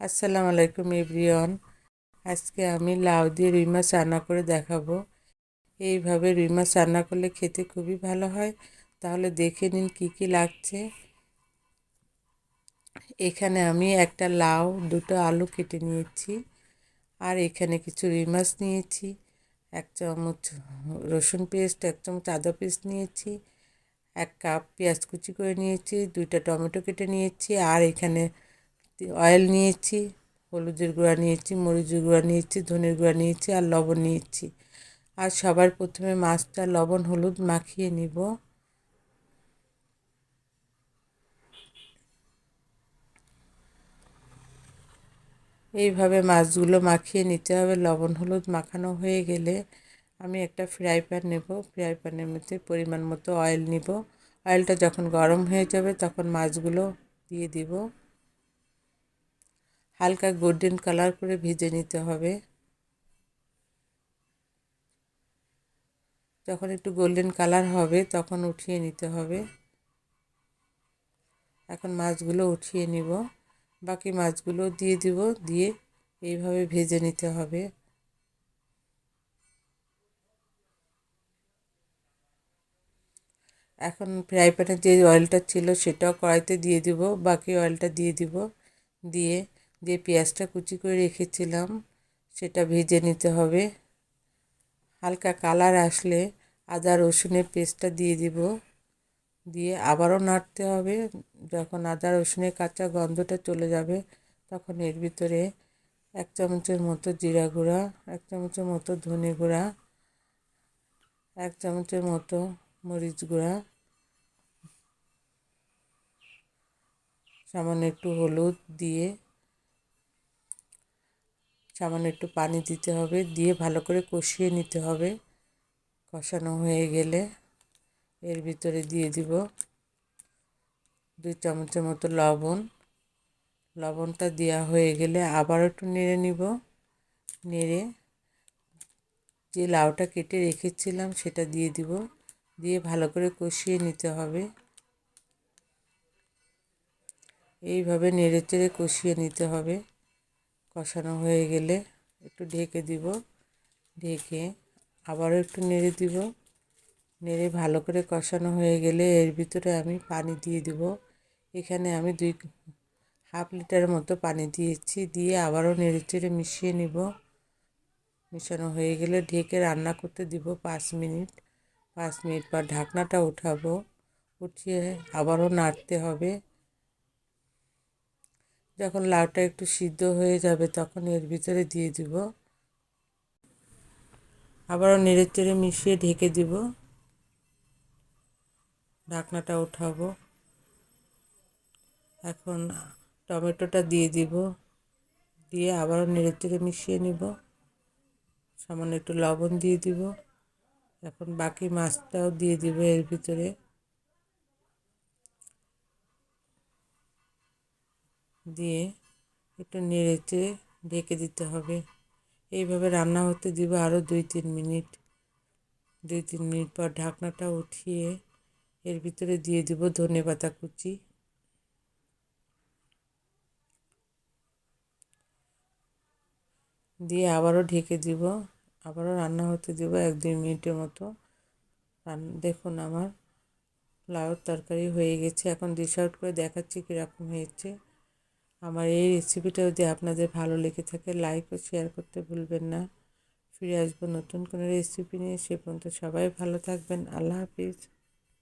আসসালামু আলাইকুম এভরিওয়ান। আজকে আমি লাউ দিয়ে রুই মাছ রান্না করে দেখাবো। এইভাবে রুই মাছ রান্না করলে খেতে খুবই ভালো হয়। তাহলে দেখে নিন কি কি লাগছে। এখানে আমি একটা লাউ, দুটো আলু কেটে নিয়েছি। আর এখানে কিছু রুই মাছ নিয়েছি, 1 চামচ রসুন পেস্ট, 1 চামচ আদা পেস্ট নিয়েছি, 1 কাপ পেঁয়াজ কুচি করে নিয়েছি, 2টা টমেটো কেটে নিয়েছি। আর এখানে অয়েল নিয়েছি, হলুদের গুঁড়া নিয়েছি, মরিচের গুঁড়া নিয়েছি, ধনের গুঁড়া নিয়েছি আর লবণ নিয়েছি। আর সবার প্রথমে মাছটা লবণ হলুদ মাখিয়ে নিব। এইভাবে মাছগুলো মাখিয়ে নিতে হবে। লবণ হলুদ মাখানো হয়ে গেলে আমি একটা ফ্রাই প্যান নেব। ফ্রাই প্যানের মধ্যে পরিমাণ মতো অয়েল নিব। অয়েলটা যখন গরম হয়ে যাবে তখন মাছগুলো দিয়ে দিব। হালকা গোল্ডেন কালার করে ভেজে নিতে হবে। যখন একটু গোল্ডেন কালার হবে তখন উঠিয়ে নিতে হবে। এখন মাছগুলো উঠিয়ে নিব, বাকি মাছগুলো দিয়ে দিব, দিয়ে এইভাবে ভেজে নিতে হবে। এখন ফ্রাই প্যানে যে অয়েলটা ছিল সেটাও কড়াইতে দিয়ে দিব, বাকি অয়েলটা দিয়ে দিব। দিয়ে যে পেঁয়াজটা কুচি করে রেখেছিলাম সেটা ভেজে নিতে হবে। হালকা কালার আসলে আদা রসুনের পেস্টটা দিয়ে দিব, দিয়ে আবারও নাড়তে হবে। যখন আদা রসুনের কাঁচা গন্ধটা চলে যাবে তখন এর ভিতরে 1 চামচের মতো জিরা গুঁড়া, 1 চামচের মতো ধনে গুঁড়া, 1 চামচের মতো মরিচ গুঁড়া, সামান্য একটু হলুদ দিয়ে সামান্য একটু পানি দিতে হবে, দিয়ে ভালো করে কষিয়ে নিতে হবে। কষানো হয়ে গেলে এর ভিতরে দিয়ে দিব 2 চামচের মতো লবণ। লবণটা দেওয়া হয়ে গেলে আবার একটু নেড়ে নিব। নেড়ে যে লাউটা কেটে রেখেছিলাম সেটা দিয়ে দিব, দিয়ে ভালো করে কষিয়ে নিতে হবে। এইভাবে নেড়ে চেড়ে কষিয়ে নিতে হবে। কষানো হয়ে গেলে একটু ঢেকে দিব, ঢেকে আবারও একটু নেড়ে দিব। নেড়ে ভালো করে কষানো হয়ে গেলে এর ভিতরে আমি পানি দিয়ে দিব। এখানে আমি 1/2 লিটারের মতো পানি দিয়েছি, দিয়ে আবারও নেড়ে চেড়ে মিশিয়ে নিব। মেশানো হয়ে গেলে ঢেকে রান্না করতে দিব 5 মিনিট। 5 মিনিট পর ঢাকনাটা উঠাবো, উঠিয়ে আবারও নাড়তে হবে। যখন লাউটা একটু সিদ্ধ হয়ে যাবে তখন এর ভিতরে দিয়ে দিব, আবারও নেড়ে চেড়ে মিশিয়ে ঢেকে দিব। ঢাকনাটা উঠাবো। এখন টমেটোটা দিয়ে দিব, দিয়ে আবারও নেড়ে চেড়ে মিশিয়ে নিব। সামান্য একটু লবণ দিয়ে দিব। এখন বাকি মাছটাও দিয়ে দিব এর ভিতরে, দিয়ে একটু নেড়ে চেড়ে ঢেকে দিতে হবে। এইভাবে রান্না হতে দিব আরও 2-3 মিনিট। 2-3 মিনিট পর ঢাকনাটা উঠিয়ে এর ভিতরে দিয়ে দিব ধনেপাতা কুচি, দিয়ে আবারও ঢেকে দিব। আবারও রান্না হতে দিব 1-2 মিনিটের মতো। দেখুন আমার লাউয়ের তরকারি হয়ে গেছে। এখন ডিশ আউট করে দেখাচ্ছি কীরকম হয়েছে। আমার এই রেসিপিটা যদি আপনাদের ভালো লেগে থাকে লাইক ও শেয়ার করতে ভুলবেন না। ফিরে আসবো নতুন কোনো রেসিপি নিয়ে। সে পর্যন্ত সবাই ভালো থাকবেন। আল্লাহ হাফিজ।